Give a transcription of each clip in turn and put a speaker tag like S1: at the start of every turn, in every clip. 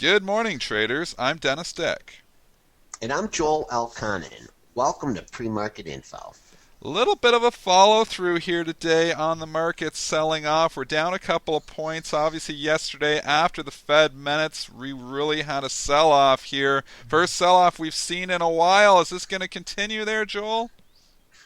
S1: Good morning, traders. I'm Dennis Dick.
S2: And I'm Joel Elconin. Welcome to Pre-Market Info.
S1: Little bit of a follow through here today on the market selling off. We're down a couple of points. Obviously, yesterday after the Fed minutes, we really had a sell off here. First sell off we've seen in a while. Is this going to continue there, Joel?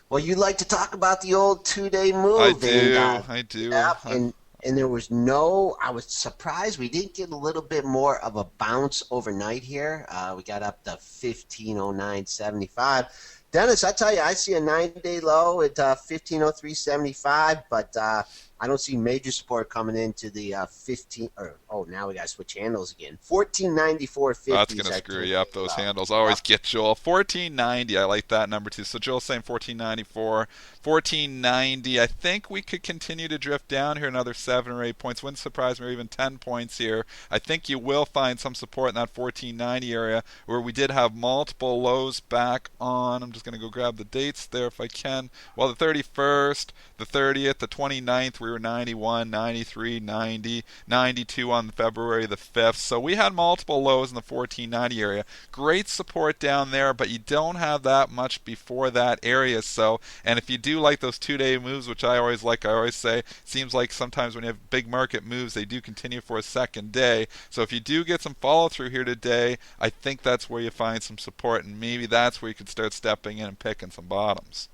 S2: Well, you like to talk about the old 2-day
S1: I
S2: move, and
S1: do. I do.
S2: yep, and there was no. I was surprised we didn't get a little bit more of a bounce overnight here. We got up to 1509.75. Dennis, I tell you, I see a 9-day low at 1503.75, but I don't see major support coming into the 15. Or now we got to switch handles again.
S1: That's
S2: 1494.50
S1: going
S2: is
S1: to
S2: our
S1: screw you
S2: 2-day
S1: up. Those
S2: low.
S1: handles always
S2: Yep.
S1: get Joel. 1490. I like that number too. So Joel's saying 1494, 1490. I think we could continue to drift down here another 7 or 8 points. Wouldn't surprise me, or even 10 points here. I think you will find some support in that 1490 area where we did have multiple lows back on. I'm just going to go grab the dates there if I can. Well, the 31st, the 30th, the 29th, we were 91, 93, 90, 92 on February the 5th. So we had multiple lows in the 1490 area. Great support down there, but you don't have that much before that area. So, and if you do like those 2-day moves, which I always like, I always say, seems like sometimes when you have big market moves, they do continue for a second day. So if you do get some follow through here today, I think that's where you find some support, and maybe that's where you could start stepping in and picking some bottoms.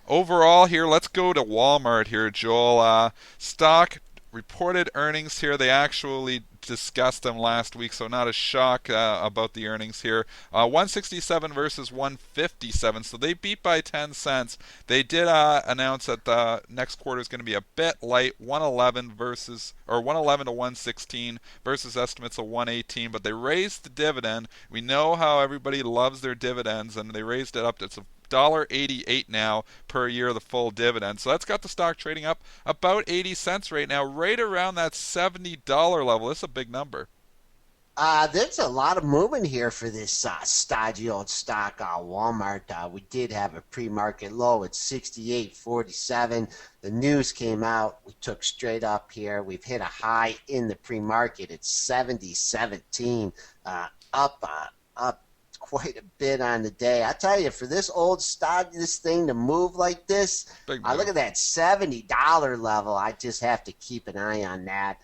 S1: Overall here, let's go to Walmart here, Joel. Stock reported earnings here. They actually discussed them last week, so not a shock about the earnings here. 167 versus 157, so they beat by 10 cents. They did announce that the next quarter is going to be a bit light, 111 versus or 111 to 116 versus estimates of 118, but they raised the dividend. We know how everybody loves their dividends, and they raised it up to $1.88 now per year, the full dividend. So that's got the stock trading up about 80 cents right now, right around that $70 level. This is a big number.
S2: There's a lot of movement here for this stodgy old stock, Walmart. We did have a pre-market low at 68.47. The news came out. We took straight up here. We've hit a high in the pre-market at 70.17, up quite a bit on the day. I tell you, for this old stock, this thing to move like this,
S1: Big
S2: look
S1: move.
S2: at that $70 level. I just have to keep an eye on that.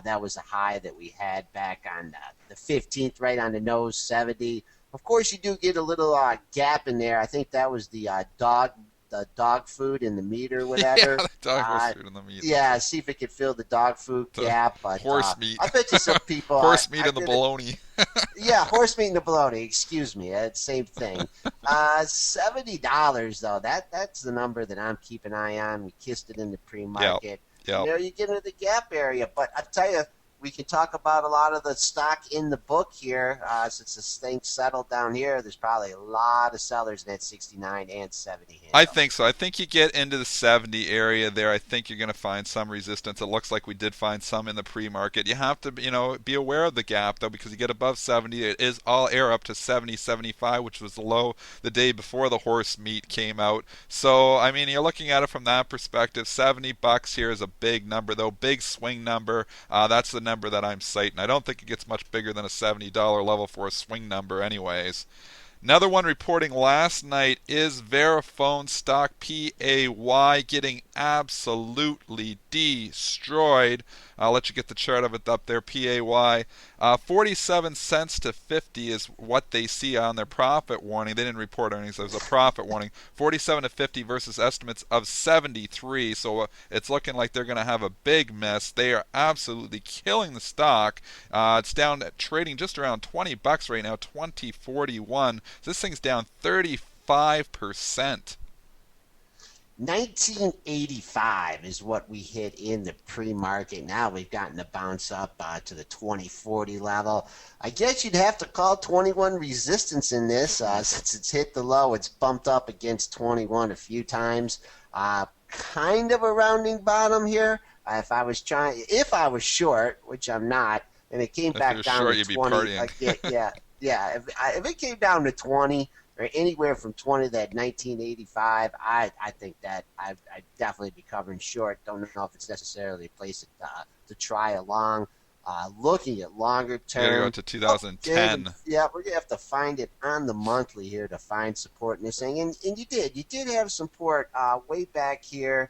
S2: That was a high that we had back on the 15th, right on the nose, 70. Of course, you do get a little gap in there. I think that was the dog food in the meat or
S1: Yeah,
S2: whatever.
S1: the dog horse
S2: Uh,
S1: food in the meat.
S2: yeah, see if it can fill the dog food
S1: The
S2: gap. But
S1: horse meat.
S2: I bet you some people,
S1: Horse meat
S2: I
S1: and the
S2: did it.
S1: bologna.
S2: Yeah, horse meat and the bologna. Excuse me, it's same thing. $70 though. That's the number that I'm keeping an eye on. We kissed it in the
S1: Yep.
S2: pre-market, and
S1: Yep.
S2: there you get into the gap area. But I tell you, we can talk about a lot of the stock in the book here. Since this thing settled down here, there's probably a lot of sellers in that 69 and 70
S1: I
S2: handle.
S1: think so. I think you get into the 70 area there. I think you're going to find some resistance. It looks like we did find some in the pre-market. You have to, be aware of the gap though, because you get above 70, it is all air up to 70, 75, which was the low the day before the horse meat came out. So, I mean, you're looking at it from that perspective. $70 here is a big number though, big swing number. That's the number that I'm citing. I don't think it gets much bigger than a $70 level for a swing number, anyways. Another one reporting last night is Verifone stock PAY getting absolutely destroyed. I'll let you get the chart of it up there. PAY, 47 cents to 50 is what they see on their profit warning. They didn't report earnings. There was a profit warning. 47 to 50 versus estimates of 73. So it's looking like they're going to have a big miss. They are absolutely killing the stock. It's down trading just around $20 right now, 20.41. This thing's down 35%.
S2: 1985 is what we hit in the pre-market. Now we've gotten the bounce up to the 2040 level. I guess you'd have to call 21 resistance in this. Since it's hit the low, it's bumped up against 21 a few times. Kind of a rounding bottom here. If I was short, which I'm not, and it came
S1: If
S2: back
S1: you're
S2: down
S1: short,
S2: to
S1: you'd be
S2: 20
S1: partying.
S2: again, yeah, yeah. If it came down to 20 or anywhere from 20 to that 1985, I think that I'd definitely be covering short. Don't know if it's necessarily a place to try along. Looking at longer
S1: We got to go
S2: term,
S1: to
S2: oh, David,
S1: 2010.
S2: yeah, we're gonna have to find it on the monthly here to find support in this thing, and you did have support way back here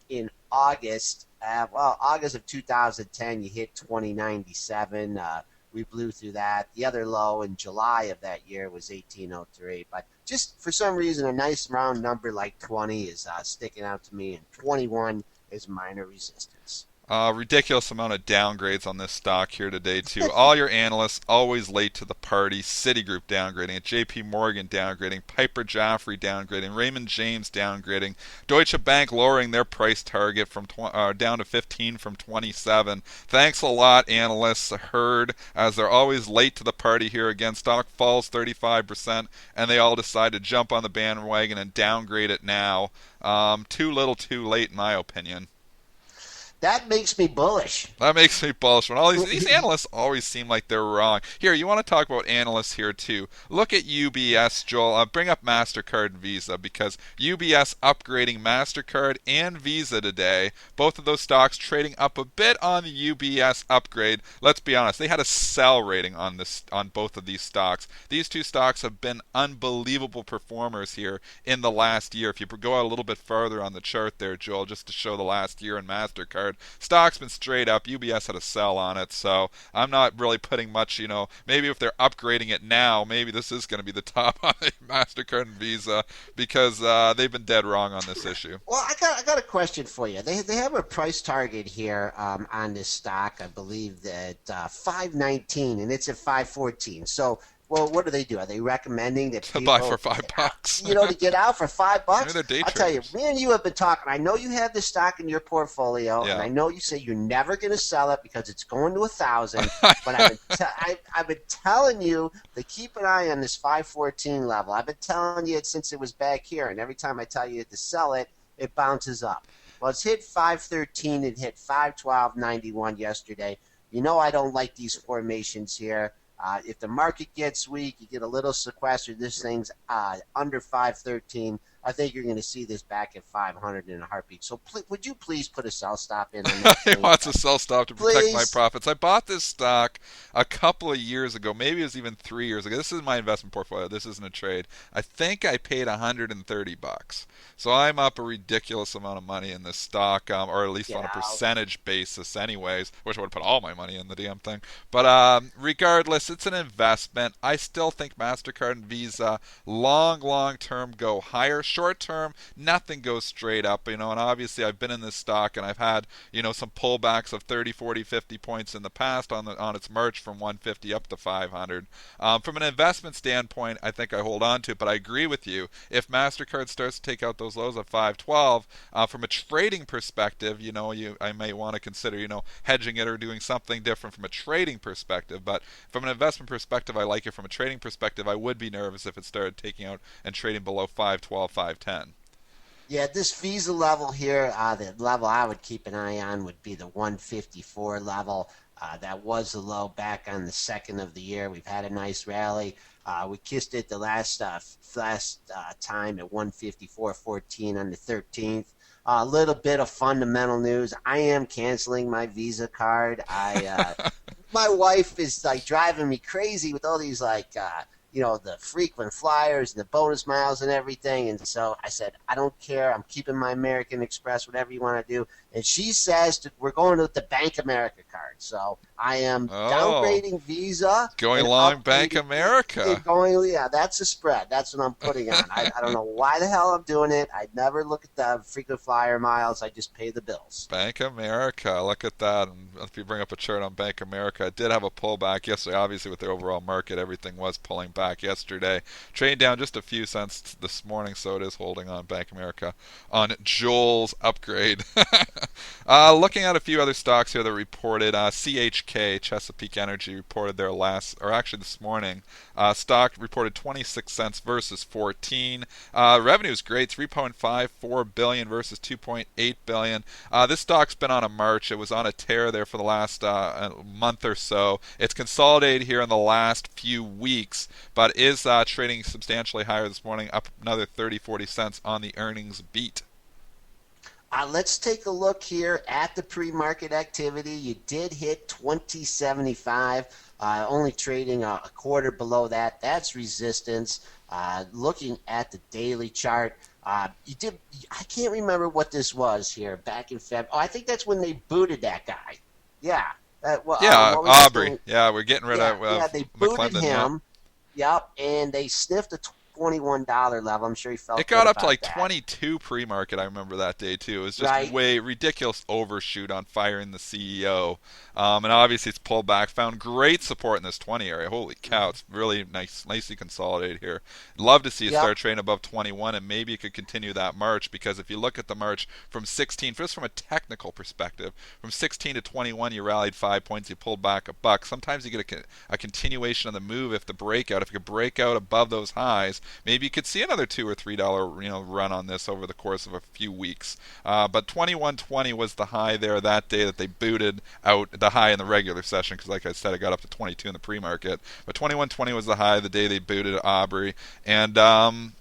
S2: in August. August of 2010, you hit 2097. We blew through that. The other low in July of that year was 1803. But just for some reason, a nice round number like 20 is sticking out to me, and 21 is minor resistance.
S1: Ridiculous amount of downgrades on this stock here today too. All your analysts always late to the party. Citigroup downgrading it, J.P. Morgan downgrading, Piper Jaffray downgrading, Raymond James downgrading, Deutsche Bank lowering their price target from down to 15 from 27. Thanks a lot, analysts. Heard as they're always late to the party here again. Stock falls 35%, and they all decide to jump on the bandwagon and downgrade it now. Too little, too late, in my opinion.
S2: That makes me bullish.
S1: That makes me bullish. When all these analysts always seem like they're wrong. Here, you want to talk about analysts here too. Look at UBS, Joel. Bring up Mastercard and Visa because UBS upgrading Mastercard and Visa today. Both of those stocks trading up a bit on the UBS upgrade. Let's be honest, they had a sell rating on both of these stocks. These two stocks have been unbelievable performers here in the last year. If you go out a little bit further on the chart there, Joel, just to show the last year in Mastercard. Stock's been straight up. UBS had a sell on it, so I'm not really putting much, maybe if they're upgrading it now, maybe this is going to be the top on the MasterCard and Visa because they've been dead wrong on this issue.
S2: Well, I got a question for you. They have a price target here on this stock, I believe that 519, and it's at 514. So, well, what do? Are they recommending that
S1: To buy
S2: people
S1: for $5.
S2: to get out for $5?
S1: Maybe they're day
S2: I'll tell you,
S1: traders.
S2: me and you have been talking. I know you have this stock in your portfolio, and
S1: Yeah.
S2: I know you say you're never going to sell it because it's going to 1,000. But I've been telling you to keep an eye on this 514 level. I've been telling you it since it was back here, and every time I tell you to sell it, it bounces up. Well, it's hit 513. It hit 512.91 yesterday. You know I don't like these formations here. If the market gets weak, you get a little sequestered. This thing's under 513. I think you're going to see this back at 500 in a heartbeat. So would you please put a sell stop in on that
S1: He
S2: thing?
S1: wants a sell stop to protect my
S2: Please.
S1: profits. I bought this stock a couple of years ago, maybe it was even 3 years ago. This is my investment portfolio. This isn't a trade. I think I paid $130. So I'm up a ridiculous amount of money in this stock, or at least
S2: Get
S1: on a
S2: out.
S1: percentage basis, anyways. Wish I would put all my money in the damn thing. But regardless, it's an investment. I still think Mastercard and Visa, long term, go higher. Short term, nothing goes straight up, and obviously I've been in this stock and I've had, some pullbacks of 30, 40, 50 points in the past on its march from 150 up to 500. From an investment standpoint, I think I hold on to it, but I agree with you. If Mastercard starts to take out those lows at 512, from a trading perspective, I may want to consider, hedging it or doing something different from a trading perspective. But from an investment perspective, I like it. From a trading perspective, I would be nervous if it started taking out and trading below 512, 510.
S2: Yeah, this Visa level here, the level I would keep an eye on would be the 154 level. That was the low back on the second of the year. We've had a nice rally. We kissed it the last time at 154.14 on the 13th. A little bit of fundamental news. I am canceling my Visa card. My wife is like driving me crazy with all these the frequent flyers and the bonus miles and everything. And so I said, I don't care. I'm keeping my American Express, whatever you want to do. And she says we're going with the Bank America card. So I am downgrading Visa.
S1: Going
S2: and
S1: long Bank America.
S2: Yeah, that's a spread. That's what I'm putting on. I don't know why the hell I'm doing it. I never look at the frequent flyer miles. I just pay the bills.
S1: Bank America, look at that. And if you bring up a chart on Bank America, it did have a pullback yesterday. Obviously, with the overall market, everything was pulling back yesterday. Trading down just a few cents this morning, so it is holding on Bank America on Joel's upgrade. Looking at a few other stocks here that reported, CHK, Chesapeake Energy, reported their this morning. Stock reported 26 cents versus 14. Revenue is great, 3.54 billion versus 2.8 billion. This stock's been on a march. It was on a tear there for the last month or so. It's consolidated here in the last few weeks, but is trading substantially higher this morning, up another 30, 40 cents on the earnings beat.
S2: Let's take a look here at the pre-market activity. You did hit 2075, only trading a quarter below that. That's resistance. Looking at the daily chart, you did. I can't remember what this was here back in Feb. Oh, I think that's when they booted that guy. Yeah.
S1: Yeah,
S2: What was his
S1: Aubrey.
S2: name?
S1: Yeah, we're getting rid
S2: Yeah,
S1: of
S2: yeah. They booted
S1: McClendon. Yeah.
S2: him. Yep, and they sniffed a $21 level. I'm sure he
S1: It
S2: felt good
S1: got up to
S2: about
S1: like
S2: that.
S1: 22 pre-market. I remember that day too. It was just
S2: Right.
S1: way ridiculous overshoot on firing the CEO, and obviously it's pulled back. Found great support in this 20 area. Holy cow! It's really nicely consolidated here. Love to see it
S2: Yep.
S1: start trading above 21, and maybe it could continue that march. Because if you look at the march from 16, just from a technical perspective, from 16 to 21, you rallied 5 points. You pulled back a buck. Sometimes you get a continuation of the move if the breakout. If you could break out above those highs, maybe you could see another $2 or $3 run on this over the course of a few weeks. But 21.20 was the high there that day that they booted out the high in the regular session because, like I said, it got up to 22 in the pre-market. But 21.20 was the high the day they booted Aubrey, and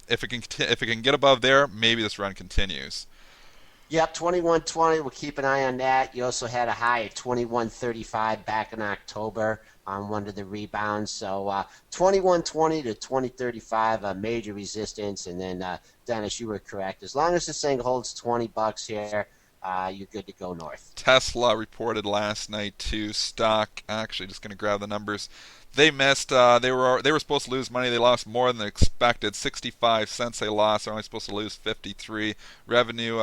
S1: if it can get above there, maybe this run continues.
S2: Yep, 2120. We'll keep an eye on that. You also had a high at 2135 back in October on one of the rebounds. So 2120 to 2035, a major resistance. And then, Dennis, you were correct. As long as this thing holds $20 here, you're good to go north.
S1: Tesla reported last night too. Stock, actually, just going to grab the numbers. They missed. They were supposed to lose money. They lost more than expected. 65 cents they lost. They're only supposed to lose 53. Revenue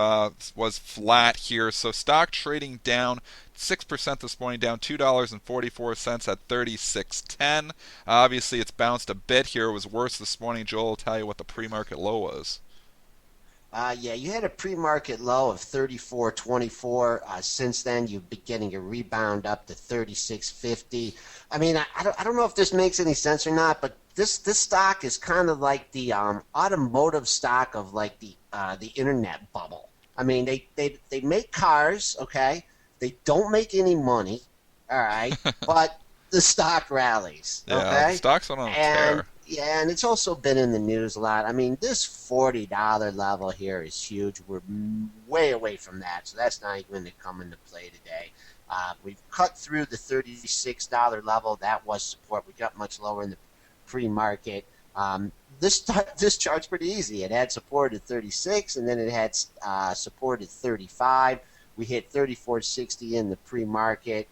S1: was flat here. So stock trading down 6% this morning, down $2.44 at 36.10. Obviously, it's bounced a bit here. It was worse this morning. Joel will tell you what the pre-market low was.
S2: Yeah, you had a pre-market low of 34.24. Since then, you've been getting a rebound up to 36.50. I mean, I don't know if this makes any sense or not, but this stock is kind of like the automotive stock of like the internet bubble. I mean, they make cars, okay? They don't make any money, all right, but the stock rallies,
S1: Yeah, the
S2: okay?
S1: stock's on a
S2: And
S1: tear.
S2: yeah, and it's also been in the news a lot. I mean, this $40 level here is huge. We're way away from that, so that's not even going to come into play today. We've cut through the $36 level. That was support. We got much lower in the pre-market. This chart's pretty easy. It had support at 36, and then it had support at 35. We hit 34.60 in the pre-market.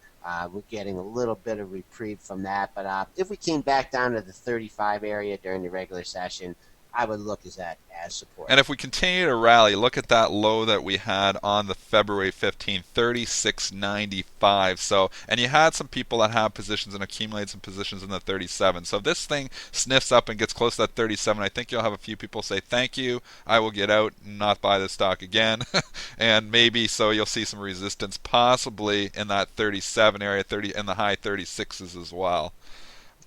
S2: We're getting a little bit of reprieve from that. But if we came back down to the 35 area during the regular session, I would look at that as support.
S1: And if we continue to rally, look at that low that we had on the February 15th, 36.95. So, and you had some people that have positions and accumulated some positions in the 37. So if this thing sniffs up and gets close to that 37, I think you'll have a few people say, thank you, I will get out and not buy this stock again. And maybe so you'll see some resistance possibly in that 37 area, 30 in the high 36s as well.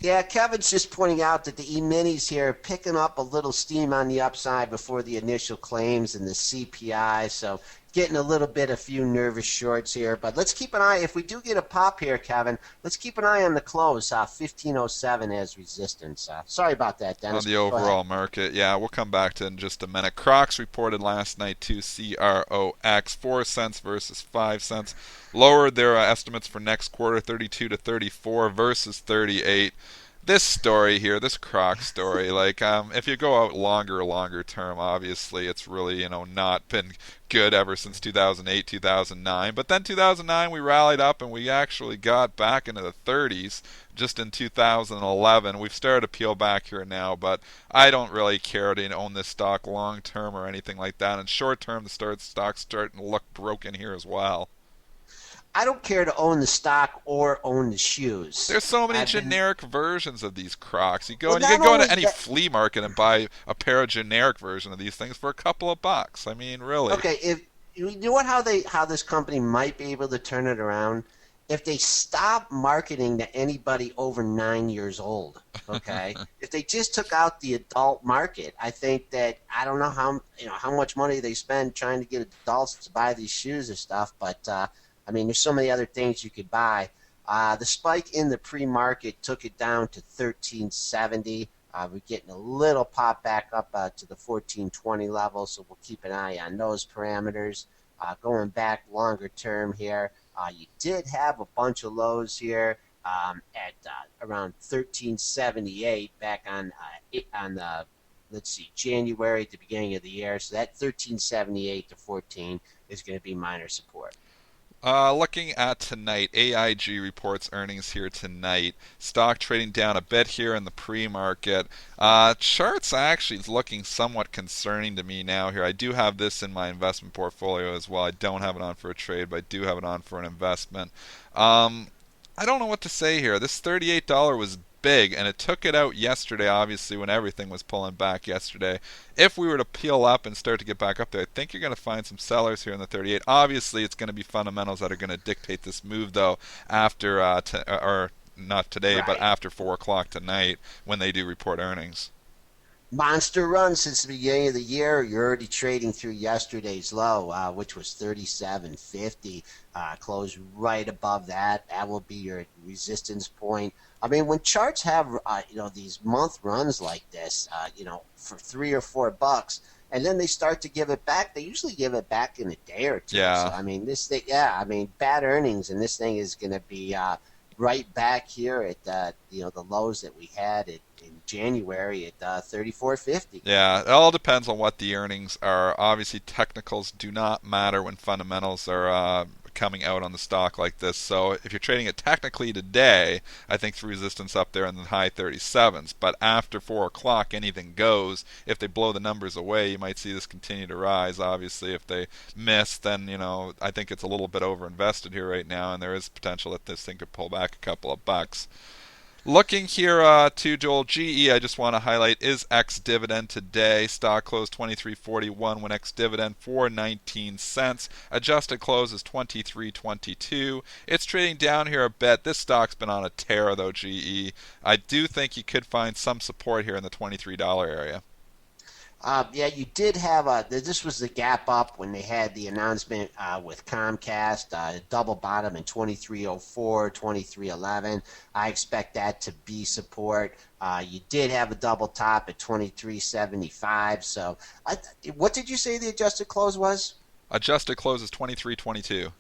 S2: Yeah, Kevin's just pointing out that the E-minis here are picking up a little steam on the upside before the initial claims and the CPI, so getting a few nervous shorts here. But let's keep an eye. If we do get a pop here, Kevin, let's keep an eye on the close. 1507 as resistance. Sorry about that,
S1: On
S2: Dennis.
S1: the
S2: Go ahead.
S1: overall market. Yeah, we'll come back to it in just a minute. Crocs reported last night to CROX 4 cents versus 5 cents. Lowered their estimates for next quarter 32 to 34 versus 38. This story here, this Croc story, like if you go out longer term, obviously it's really not been good ever since 2008, 2009. But then 2009 we rallied up and we actually got back into the 30s just in 2011. We've started to peel back here now, but I don't really care to own this stock long term or anything like that. And short term, the stock's starting to look broken here as well.
S2: I don't care to own the stock or own the shoes.
S1: There's so many
S2: I've been
S1: generic versions of these Crocs.
S2: well,
S1: You
S2: not
S1: can go
S2: only
S1: into any
S2: that.
S1: flea market and buy a pair of generic version of these things for a couple of bucks. I mean, really.
S2: Okay, if you know what how this company might be able to turn it around if they stop marketing to anybody over 9 years old. Okay, if they just took out the adult market, I think that I don't know how much money they spend trying to get adults to buy these shoes or stuff, but I mean, there's so many other things you could buy. The spike in the pre-market took it down to 1370. We're getting a little pop back up to the 1420 level, so we'll keep an eye on those parameters. Going back longer term here, you did have a bunch of lows here at around 1378 back on let's see, January at the beginning of the year. So that 1378 to 14 is going to be minor support.
S1: Looking at tonight, AIG reports earnings here tonight. Stock trading down a bit here in the pre-market. Charts actually is looking somewhat concerning to me now here. I do have this in my investment portfolio as well. I don't have it on for a trade, but I do have it on for an investment. Um, I don't know what to say here. This $38 was big, and it took it out yesterday, obviously, when everything was pulling back yesterday. If we were to peel up and start to get back up there, I think you're going to find some sellers here in the 38. Obviously, it's going to be fundamentals that are going to dictate this move, though, after, or not today, but
S2: Right.
S1: after 4 o'clock tonight when they do report earnings.
S2: Monster run since the beginning of the year. You're already trading through yesterday's low, which was 37.50. Closed right above that. That will be your resistance point. I mean, when charts have these month runs like this, for $3 or $4, and then they start to give it back, they usually give it back in a day or two. So
S1: Yeah.
S2: I mean, this thing, yeah, I mean, bad earnings, and this thing is going to be right back here at the lows that we had in January at 34.50.
S1: Yeah, it all depends on what the earnings are. Obviously, technicals do not matter when fundamentals are coming out on the stock like this. So if you're trading it technically today, I think the resistance up there in the high 37s. But after 4 o'clock, anything goes. If they blow the numbers away, you might see this continue to rise. Obviously, if they miss, then I think it's a little bit overinvested here right now, and there is potential that this thing could pull back a couple of bucks. Looking here to Joel, GE, I just want to highlight is ex dividend today. Stock closed 23.41 when ex dividend 4.19 cents. Adjusted close is 23.22. It's trading down here a bit. This stock's been on a tear though, GE. I do think you could find some support here in the $23 area.
S2: Yeah, you did have this was the gap up when they had the announcement with Comcast, double bottom in 2304, 2311. I expect that to be support. You did have a double top at 2375. So, what did you say the adjusted close was?
S1: Adjusted close is 23.22.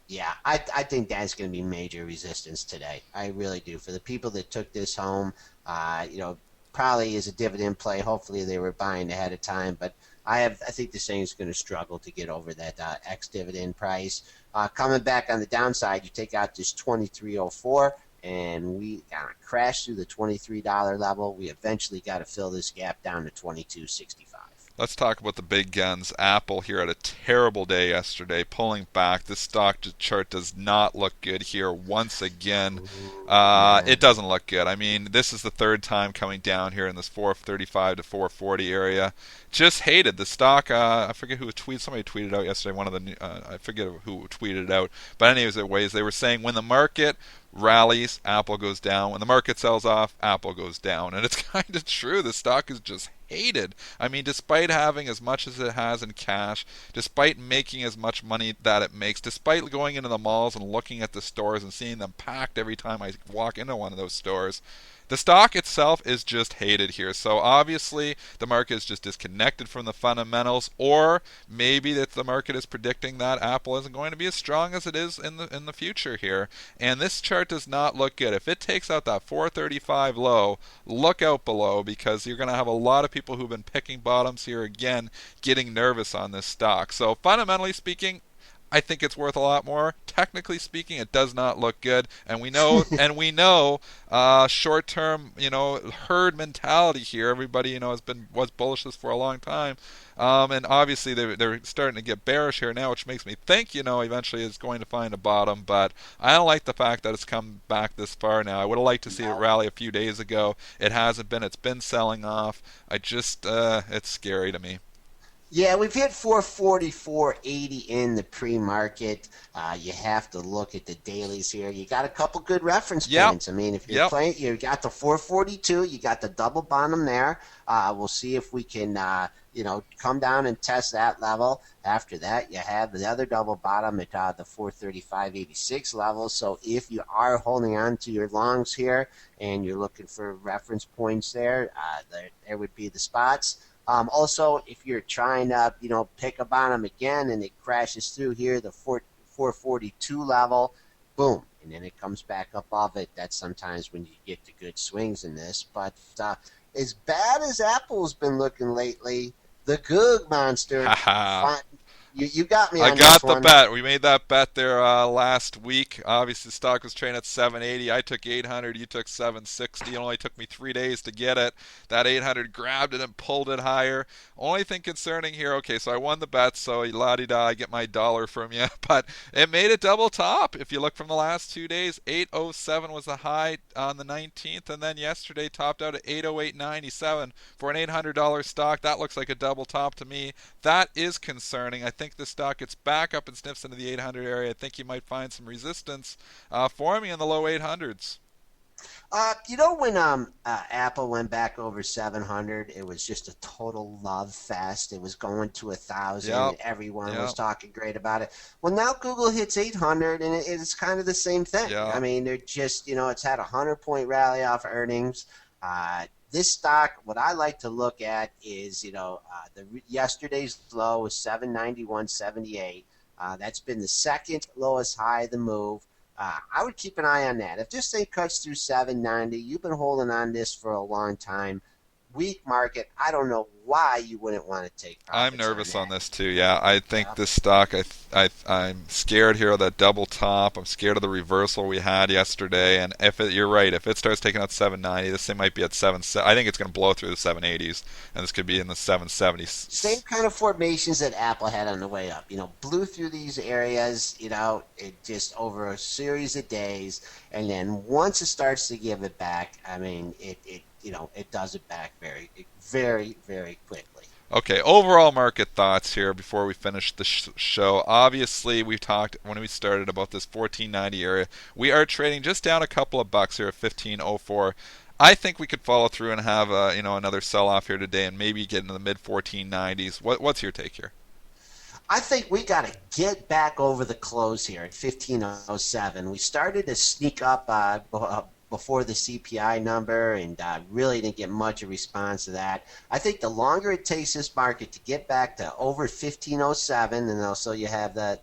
S2: Yeah, I think that's going to be major resistance today. I really do. For the people that took this home, probably is a dividend play. Hopefully they were buying ahead of time, but I think this thing is going to struggle to get over that ex dividend price. Coming back on the downside, you take out this 2304, and we crash through the $23 level. We eventually got to fill this gap down to 2265.
S1: Let's talk about the big guns. Apple here had a terrible day yesterday, pulling back. This stock chart does not look good here once again.
S2: Ooh, yeah.
S1: It doesn't look good. I mean, this is the third time coming down here in this 435 to 440 area. Just hated the stock. I forget who tweeted. Somebody tweeted out yesterday. One of the I forget who tweeted it out. But anyways, they were saying when the market rallies, Apple goes down. When the market sells off, Apple goes down. And it's kind of true. The stock is just hated. I mean, despite having as much as it has in cash, despite making as much money that it makes, despite going into the malls and looking at the stores and seeing them packed every time I walk into one of those stores, the stock itself is just hated here. So obviously the market is just disconnected from the fundamentals, or maybe that the market is predicting that Apple isn't going to be as strong as it is in the future here. And this chart does not look good. If it takes out that 435 low, look out below, because you're going to have a lot of people who've been picking bottoms here again getting nervous on this stock. So fundamentally speaking, I think it's worth a lot more. Technically speaking, it does not look good, and we know, short-term, herd mentality here. Everybody, was bullish this for a long time, and obviously they're starting to get bearish here now, which makes me think, eventually it's going to find a bottom. But I don't like the fact that it's come back this far now. I would have liked to see it
S2: No.
S1: rally a few days ago. It hasn't been. It's been selling off. It's scary to me.
S2: Yeah, we've hit 444.80 in the pre-market. You have to look at the dailies here. You got a couple good reference
S1: Yep.
S2: points. I mean, if you're
S1: Yep.
S2: playing, you got the 442. You got the double bottom there. We'll see if we can, come down and test that level. After that, you have the other double bottom at the 435.86 level. So if you are holding on to your longs here and you're looking for reference points there would be the spots. Also, if you're trying to, pick a bottom again and it crashes through here, the 442 level, boom, and then it comes back up off it. That's sometimes when you get the good swings in this. But as bad as Apple's been looking lately, the Goog monster,
S1: Haha.
S2: you got me
S1: I
S2: on this
S1: got the
S2: one.
S1: bet. We made that bet there last week. Obviously, the stock was trading at 780. I took 800. You took 760. It only took me 3 days to get it. That 800 grabbed it and pulled it higher. Only thing concerning here, okay, so I won the bet, so la di da, I get my dollar from you. But it made a double top. If you look from the last 2 days, 807 was the high on the 19th, and then yesterday topped out at 808.97 for an $800 stock. That looks like a double top to me. That is concerning. I think this stock gets back up and sniffs into the 800 area. I think you might find some resistance forming in the low 800s.
S2: When Apple went back over 700, it was just a total love fest. It was going to 1,000.
S1: Yep,
S2: Everyone was
S1: yep,
S2: talking great about it. Well, now Google hits 800, and it's kind of the same thing. I
S1: yep.
S2: mean, they're just, it's had a 100-point rally off earnings. This stock, what I like to look at is, yesterday's low was 791.78. That's been the second lowest high of the move. I would keep an eye on that. If this thing cuts through 790, you've been holding on this for a long time. Weak market. I don't know why you wouldn't want to take
S1: I'm
S2: profits on
S1: nervous on
S2: that.
S1: this too. Yeah, I think
S2: Yeah.
S1: this stock. I'm scared here of that double top. I'm scared of the reversal we had yesterday. And you're right, if it starts taking out 790, this thing might be at 7. I think it's going to blow through the 780s, and this could be in the
S2: Same
S1: 770s.
S2: kind of formations that Apple had on the way up. Blew through these areas, it just over a series of days. And then once it starts to give it back, I mean, it does it back very, very, very quickly.
S1: Okay, overall market thoughts here before we finish the show. Obviously, we talked when we started about this 1490 area. We are trading just down a couple of bucks here at 1504. I think we could follow through and have another sell off here today and maybe get into the mid 1490s. What's your take here?
S2: I think we got to get back over the close here at 1507. We started to sneak up before the CPI number and really didn't get much of a response to that. I think the longer it takes this market to get back to over 1507, and also you have the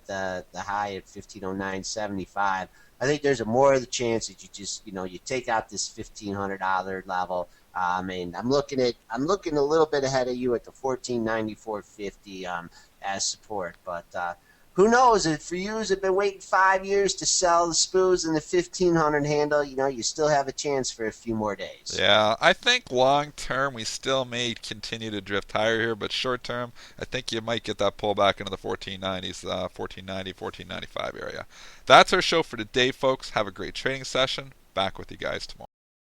S2: high at 1509.75. I think there's a more of the chance that you just you take out this $1,500 level. And I'm looking a little bit ahead of you at the 1494.50 as support. But who knows? If for you have been waiting 5 years to sell the spoos in the 1500 handle, you still have a chance for a few more days.
S1: Yeah, I think long term we still may continue to drift higher here, but short term I think you might get that pullback into the 1490s, 1490, 1495 area. That's our show for today, folks. Have a great trading session. Back with you guys tomorrow.